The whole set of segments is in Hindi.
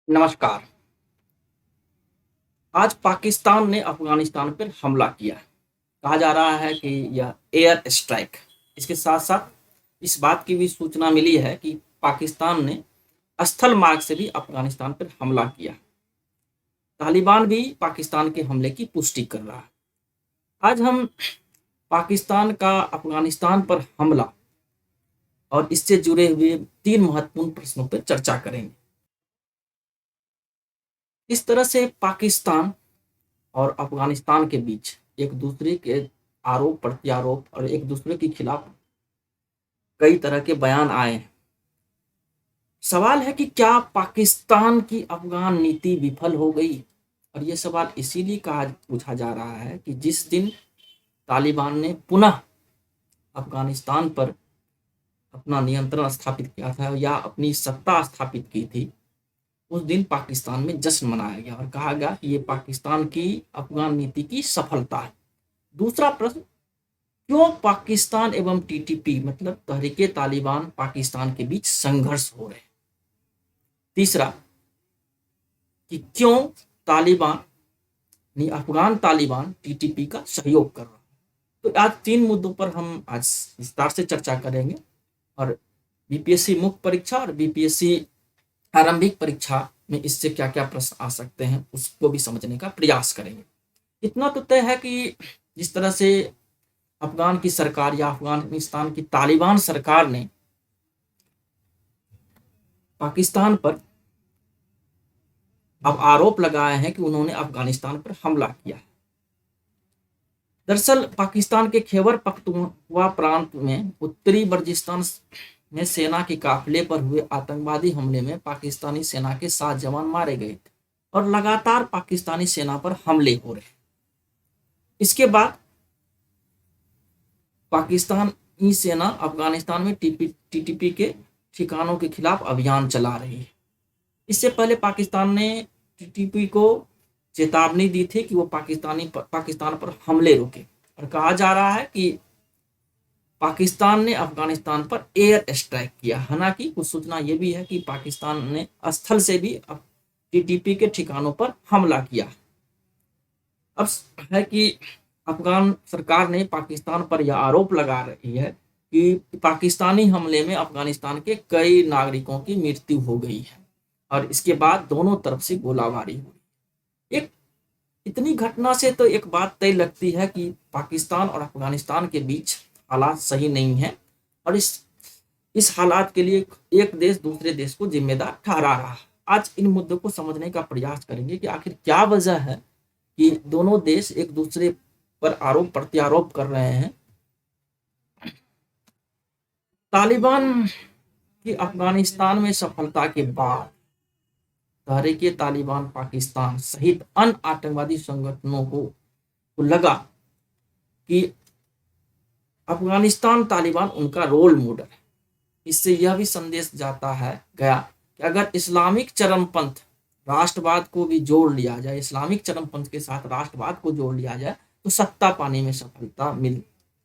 नमस्कार। आज पाकिस्तान ने अफ़गानिस्तान पर हमला किया है। कहा जा रहा है कि यह एयर स्ट्राइक। इसके साथ-साथ इस बात की भी सूचना मिली है कि पाकिस्तान ने स्थल मार्ग से भी अफ़गानिस्तान पर हमला किया। तालिबान भी पाकिस्तान के हमले की पुष्टि कर रहा है। आज हम पाकिस्तान का अफ़गानिस्तान पर हमला और इससे जुड़े हुए 3 महत्वपूर्ण प्रश्नों पर चर्चा करेंगे। इस तरह से पाकिस्तान और अफ़गानिस्तान के बीच एक दूसरे के आरोप प्रत्यारोप और एक दूसरे के खिलाफ कई तरह के बयान आए हैं। सवाल है कि क्या पाकिस्तान की अफ़गान नीति विफल हो गई? और ये सवाल इसीलिए कहा पूछा जा रहा है कि जिस दिन तालिबान ने पुनः अफ़गानिस्तान पर अपना नियंत्रण स्थापित किया था या अपनी सत्ता स्थापित की थी, उस दिन पाकिस्तान में जश्न मनाया गया और कहा गया कि ये पाकिस्तान की अफ़गान नीति की सफलता है। दूसरा प्रश्न, क्यों पाकिस्तान एवं टीटीपी मतलब तहरीके तालिबान पाकिस्तान के बीच संघर्ष हो रहे हैं? तीसरा, कि क्यों तालिबान अफगान तालिबान टीटीपी का सहयोग कर रहा है? तो आज 3 मुद्दों पर हम आज विस्तार से चर्चा करेंगे और बीपीएससी मुख्य परीक्षा और बीपीएससी आरंभिक परीक्षा में इससे क्या-क्या प्रश्न आ सकते हैं उसको भी समझने का प्रयास करेंगे। इतना तो तय है कि जिस तरह से अफ़गान की सरकार या अफ़गानिस्तान की तालिबान सरकार ने पाकिस्तान पर अब आरोप लगाए हैं कि उन्होंने अफ़गानिस्तान पर हमला किया है। दरअसल पाकिस्तान के खैबर पख्तूनख्वा प्रांत में उत्तरी बलूचिस्तान में सेना के काफिले पर हुए आतंकवादी हमले में पाकिस्तानी सेना के 7 जवान मारे गए थे और लगातार पाकिस्तानी सेना पर हमले हो रहे हैं। इसके बाद पाकिस्तानी सेना अफगानिस्तान में टीटीपी के ठिकानों के खिलाफ अभियान चला रही है। इससे पहले पाकिस्तान ने टीटीपी को चेतावनी दी थी कि वो पाकिस्तान पर हमले रोके और कहा जा रहा है कि पाकिस्तान ने अफगानिस्तान पर एयर स्ट्राइक किया। हालांकि कुछ सूचना ये भी है कि पाकिस्तान ने स्थल से भी टीटीपी के ठिकानों पर हमला किया। अब है कि अफगान सरकार ने पाकिस्तान पर यह आरोप लगा रही है कि पाकिस्तानी हमले में अफगानिस्तान के कई नागरिकों की मृत्यु हो गई है और इसके बाद दोनों तरफ से गोलाबारी हुई। एक इतनी घटना से तो एक बात तय लगती है कि पाकिस्तान और अफगानिस्तान के बीच हालात सही नहीं है और इस हालात के लिए एक देश दूसरे देश को जिम्मेदार ठहरा रहा है। आज इन मुद्दों को समझने का प्रयास करेंगे कि आखिर क्या वजह है कि दोनों देश एक दूसरे पर आरोप प्रत्यारोप कर रहे हैं। तालिबान की अफगानिस्तान में सफलता के बाद तहरीके तालिबान पाकिस्तान सहित अन्य आतंकवादी संगठनों को लगा कि अफगानिस्तान तालिबान उनका रोल मॉडल है। इससे यह भी संदेश जाता है गया कि अगर इस्लामिक चरमपंथ राष्ट्रवाद को भी जोड़ लिया जाए, इस्लामिक चरमपंथ के साथ राष्ट्रवाद को जोड़ लिया जाए तो सत्ता पाने में सफलता मिल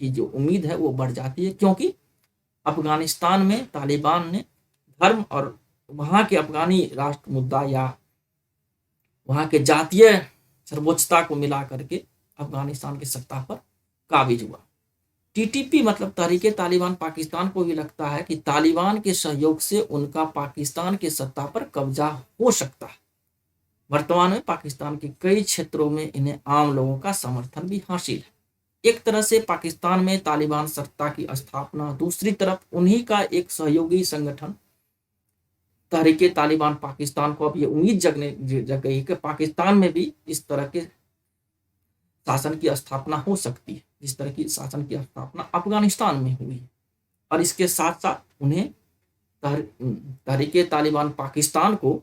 की जो उम्मीद है वो बढ़ जाती है, क्योंकि अफगानिस्तान में तालिबान ने धर्म और वहाँ के अफगानी राष्ट्र मुद्दा या वहाँ के जातीय सर्वोच्चता को मिला करके अफगानिस्तान की सत्ता पर काबिज हुआ। टीटीपी मतलब तहरीके तालिबान पाकिस्तान को भी लगता है कि तालिबान के सहयोग से उनका पाकिस्तान के सत्ता पर कब्जा हो सकता है। वर्तमान में पाकिस्तान के कई क्षेत्रों में इन्हें आम लोगों का समर्थन भी हासिल है। एक तरह से पाकिस्तान में तालिबान सत्ता की स्थापना, दूसरी तरफ उन्हीं का एक सहयोगी संगठन तहरीके तालिबान पाकिस्तान को अब ये उम्मीद जग गई कि पाकिस्तान में भी इस तरह के शासन की स्थापना हो सकती है जिस तरह की शासन की स्थापना अफगानिस्तान में हुई। और इसके साथ साथ उन्हें तहरीके तालिबान पाकिस्तान को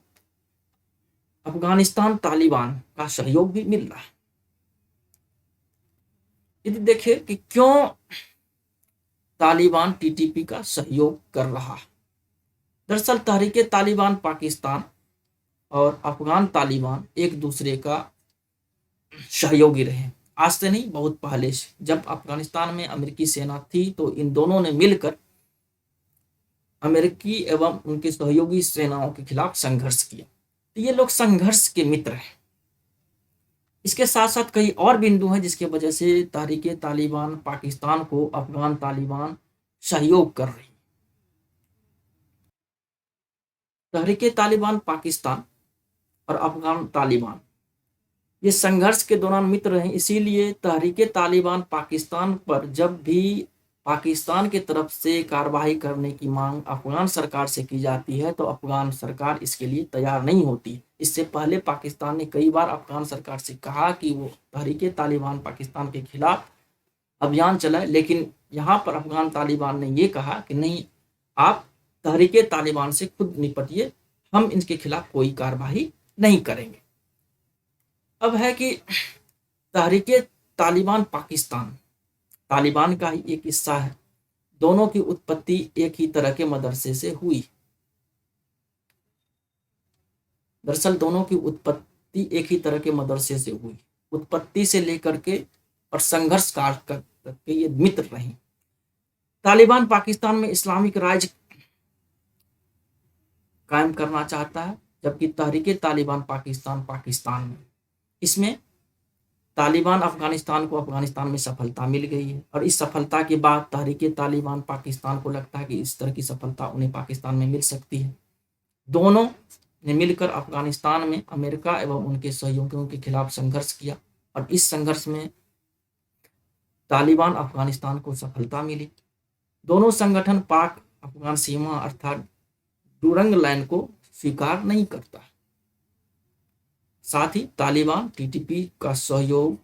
अफगानिस्तान तालिबान का सहयोग भी मिल रहा है। यदि देखें कि क्यों तालिबान टीटीपी का सहयोग कर रहा है। दरअसल तहरीके तालिबान पाकिस्तान और अफगान तालिबान एक दूसरे का सहयोगी रहे। आज से नहीं, बहुत पहले से। जब अफगानिस्तान में अमेरिकी सेना थी तो इन दोनों ने मिलकर अमेरिकी एवं उनके सहयोगी सेनाओं के खिलाफ संघर्ष किया। तो ये लोग संघर्ष के मित्र हैं। इसके साथ साथ कई और बिंदु हैं जिसकी वजह से तहरीक तालिबान पाकिस्तान को अफगान तालिबान सहयोग कर रही। तहरीक तालिबान पाकिस्तान और अफगान तालिबान ये संघर्ष के दौरान मित्र हैं, इसीलिए तहरीक तालिबान पाकिस्तान पर जब भी पाकिस्तान की तरफ से कार्रवाई करने की मांग अफगान सरकार से की जाती है तो अफगान सरकार इसके लिए तैयार नहीं होती। इससे पहले पाकिस्तान ने कई बार अफगान सरकार से कहा कि वो तहरीक तालिबान पाकिस्तान के खिलाफ अभियान चलाए, लेकिन यहाँ पर अफगान तालिबान ने ये कहा कि नहीं, आप तहरीक तालिबान से खुद निपटिए, हम इनके खिलाफ कोई कार्रवाई नहीं करेंगे। अब है कि तहरीक तालिबान पाकिस्तान तालिबान का ही एक हिस्सा है। दोनों की उत्पत्ति एक ही तरह के मदरसे से हुई। दरअसल दोनों की उत्पत्ति एक ही तरह के मदरसे से हुई। उत्पत्ति से लेकर के और संघर्ष काल तक के ये मित्र रहे। तालिबान पाकिस्तान में इस्लामिक राज्य कायम करना चाहता है, जबकि तहरीक तालिबान पाकिस्तान में इसमें तालिबान अफगानिस्तान को अफगानिस्तान में सफलता मिल गई है। और इस सफलता के बाद तहरीक तालिबान पाकिस्तान को लगता है कि इस तरह की सफलता उन्हें पाकिस्तान में मिल सकती है। दोनों ने मिलकर अफगानिस्तान में अमेरिका एवं उनके सहयोगियों के खिलाफ संघर्ष किया और इस संघर्ष में तालिबान अफगानिस्तान को सफलता मिली। दोनों संगठन पाक अफगान सीमा अर्थात डुरंग लाइन को स्वीकार नहीं करता। साथ ही तालिबान टीटीपी का सहयोग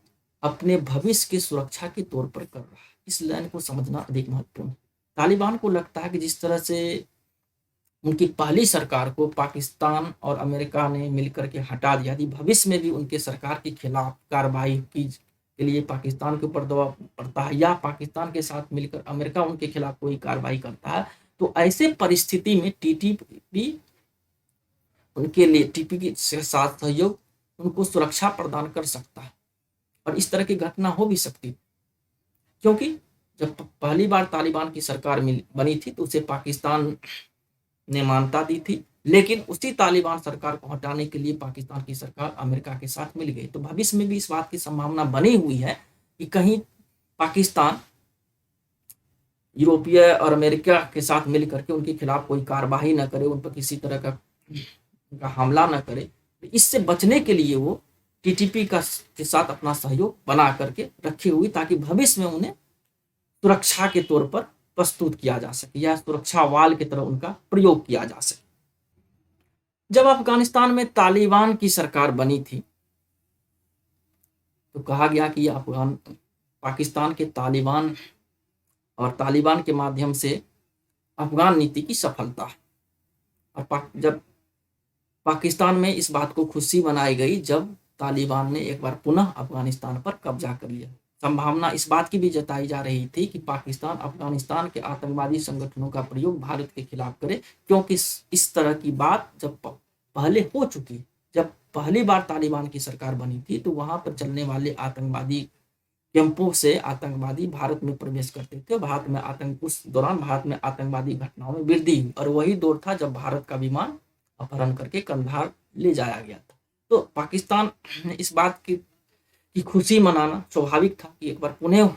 अपने भविष्य की सुरक्षा के तौर पर कर रहा है। इस लाइन को समझना अधिक महत्वपूर्ण है। तालिबान को लगता है कि जिस तरह से उनकी पहली सरकार को पाकिस्तान और अमेरिका ने मिलकर के हटा दिया, यदि भविष्य में भी उनके सरकार के खिलाफ कार्रवाई की के लिए पाकिस्तान के ऊपर दबाव पड़ता है या पाकिस्तान के साथ मिलकर अमेरिका उनके खिलाफ कोई कार्रवाई करता है, तो ऐसे परिस्थिति में टीटीपी उनके लिए टीपी के साथ सहयोग उनको सुरक्षा प्रदान कर सकता है। और इस तरह की घटना हो भी सकती, क्योंकि जब पहली बार तालिबान की सरकार बनी थी तो उसे पाकिस्तान ने मान्यता दी थी, लेकिन उसी तालिबान सरकार को हटाने के लिए पाकिस्तान की सरकार अमेरिका के साथ मिल गई। तो भविष्य में भी इस बात की संभावना बनी हुई है कि कहीं पाकिस्तान यूरोपीय और अमेरिका के साथ मिल करके उनके खिलाफ कोई कार्रवाई न करे, उन पर किसी तरह का हमला न करे। इससे बचने के लिए वो टीटीपी के साथ अपना सहयोग बना करके रखे हुई, ताकि भविष्य में उन्हें सुरक्षा के तौर पर प्रस्तुत किया जा सके या सुरक्षा वाल की तरह उनका प्रयोग किया जा सके। जब अफगानिस्तान में तालिबान की सरकार बनी थी तो कहा गया कि यह पाकिस्तान के तालिबान और तालिबान के माध्यम से अफगान नीति की सफलता है। और जब पाकिस्तान में इस बात को खुशी मनाई गई जब तालिबान ने एक बार पुनः अफगानिस्तान पर कब्जा कर लिया। संभावना इस बात की भी जताई जा रही थी कि पाकिस्तान अफगानिस्तान के आतंकवादी संगठनों का प्रयोग भारत के खिलाफ करे, क्योंकि इस तरह की बात जब पहले हो चुकी। जब पहली बार तालिबान की सरकार बनी थी तो वहां पर चलने वाले आतंकवादी कैंपों से आतंकवादी भारत में प्रवेश करते थे। उस दौरान भारत में आतंकवादी घटनाओं में वृद्धि हुई और वही दौर था जब भारत का विमान अपहरण करके कंधार ले जाया गया था। तो पाकिस्तान ने इस बात की खुशी मनाना स्वाभाविक था कि एक बार पुनः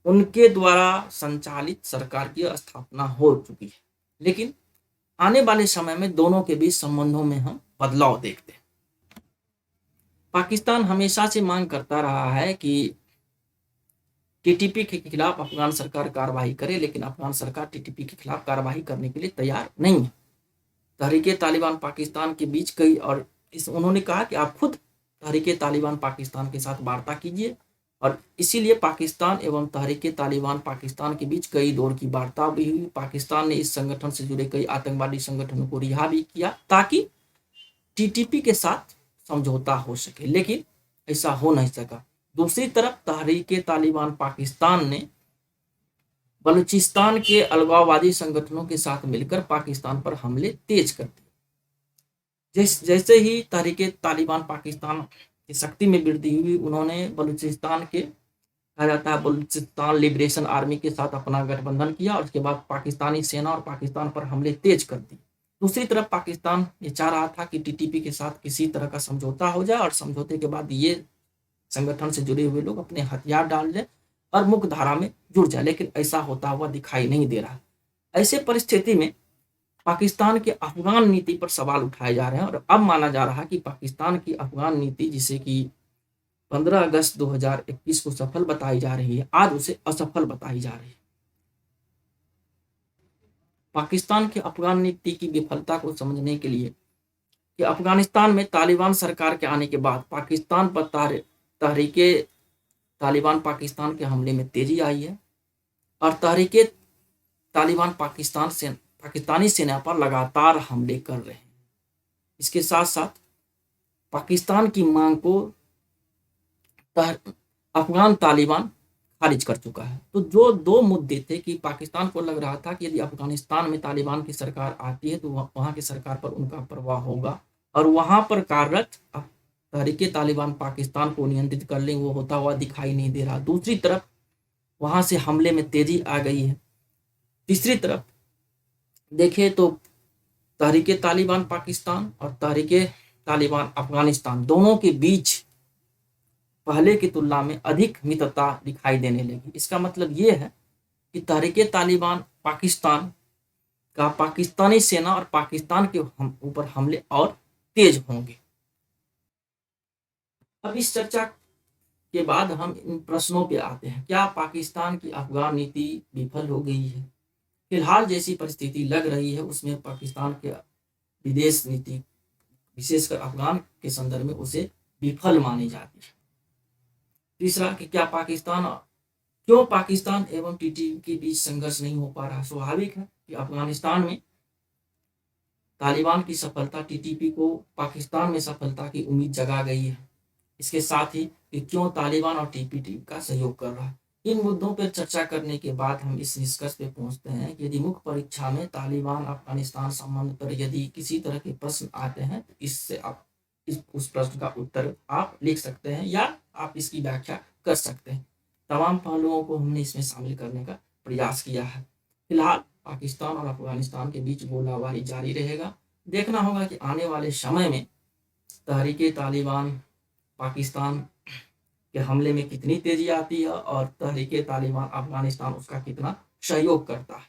उनके द्वारा संचालित सरकार की स्थापना हो चुकी है। लेकिन आने वाले समय में दोनों के बीच संबंधों में हम बदलाव देखते हैं। पाकिस्तान हमेशा से मांग करता रहा है कि टीटीपी के खिलाफ अफगान सरकार कार्रवाई करे, लेकिन अफगान सरकार टीटीपी के खिलाफ कार्रवाई करने के लिए तैयार नहीं है। तहरीक तालिबान पाकिस्तान के बीच कई और उन्होंने कहा कि आप खुद तहरीक तालिबान पाकिस्तान के साथ वार्ता कीजिए, और इसीलिए पाकिस्तान एवं तहरीक तालिबान पाकिस्तान के बीच कई दौर की वार्ता भी हुई। पाकिस्तान ने इस संगठन से जुड़े कई आतंकवादी संगठनों को रिहा भी किया ताकि टीटीपी के साथ समझौता हो सके, लेकिन ऐसा हो नहीं सका। दूसरी तरफ तहरीक तालिबान पाकिस्तान ने बलूचिस्तान के अलगाववादी संगठनों के साथ मिलकर पाकिस्तान पर हमले तेज कर दिए। जैसे ही तहरीक तालिबान पाकिस्तान की शक्ति में वृद्धि हुई, उन्होंने बलूचिस्तान के कहा जाता है बलूचिस्तान लिबरेशन आर्मी के साथ अपना गठबंधन किया और उसके बाद पाकिस्तानी सेना और पाकिस्तान पर हमले तेज कर दिए। दूसरी तरफ पाकिस्तान ये चाह रहा था कि टीटीपी के साथ किसी तरह का समझौता हो जाए और समझौते के बाद ये संगठन से जुड़े हुए लोग अपने हथियार डाल दें और मुख्य धारा में जुड़ जाए, लेकिन ऐसा होता हुआ दिखाई नहीं दे रहा। ऐसे परिस्थिति में पाकिस्तान के अफगान नीति पर सवाल उठाए जा रहे हैं और अब माना जा रहा है कि पाकिस्तान की अफगान नीति, जिसे कि 15 अगस्त 2021 को सफल बताई जा रही है, आज उसे असफल बताई जा रही है। पाकिस्तान की अफगान नीति की विफलता को समझने के लिए कि अफगानिस्तान में तालिबान सरकार के आने के बाद पाकिस्तान पर तहरीके तालिबान पाकिस्तान के हमले में तेजी आई है और तहरीके तालिबान पाकिस्तानी सेना पर लगातार हमले कर रहे हैं। इसके साथ साथ पाकिस्तान की मांग को अफगान तालिबान खारिज कर चुका है। तो जो दो मुद्दे थे कि पाकिस्तान को लग रहा था कि यदि अफगानिस्तान में तालिबान की सरकार आती है तो वहां की सरकार पर उनका प्रभाव होगा और वहां पर कार्यरत तहरीके तालिबान पाकिस्तान को नियंत्रित कर लेंगे, वो होता हुआ दिखाई नहीं दे रहा। दूसरी तरफ वहां से हमले में तेजी आ गई है। तीसरी तरफ देखें तो तहरीके तालिबान पाकिस्तान और तहरीके तालिबान अफगानिस्तान दोनों के बीच पहले की तुलना में अधिक मित्रता दिखाई देने लगी। इसका मतलब ये है कि तहरीके तालिबान पाकिस्तान का पाकिस्तानी सेना और पाकिस्तान के ऊपर हमले और तेज होंगे। अब इस चर्चा के बाद हम इन प्रश्नों पे आते हैं। क्या पाकिस्तान की अफगान नीति विफल हो गई है? फिलहाल जैसी परिस्थिति लग रही है उसमें पाकिस्तान के विदेश नीति, विशेषकर अफगान के संदर्भ में, उसे विफल मानी जाती है। तीसरा कि क्यों पाकिस्तान एवं टीटीपी के बीच संघर्ष नहीं हो पा रहा? स्वाभाविक है कि अफगानिस्तान में तालिबान की सफलता टीटीपी को पाकिस्तान में सफलता की उम्मीद जगा गई है। इसके साथ ही कि क्यों तालिबान और टीपीपी का सहयोग कर रहा है। इन मुद्दों पर चर्चा करने के बाद हम इस निष्कर्ष पे पहुंचते हैं कि यदि मुख्य परीक्षा में तालिबान अफगानिस्तान संबंध पर यदि किसी तरह के प्रश्न आते हैं तो इससे आप उस प्रश्न का उत्तर आप लिख सकते हैं या आप इसकी व्याख्या कर सकते हैं। तमाम पहलुओं को हमने इसमें शामिल करने का प्रयास किया है। फिलहाल पाकिस्तान और अफगानिस्तान के बीच गोलाबारी जारी रहेगा। देखना होगा कि आने वाले समय में तहरीके तालिबान पाकिस्तान के हमले में कितनी तेजी आती है और तहरीके तालिबान अफगानिस्तान उसका कितना सहयोग करता है।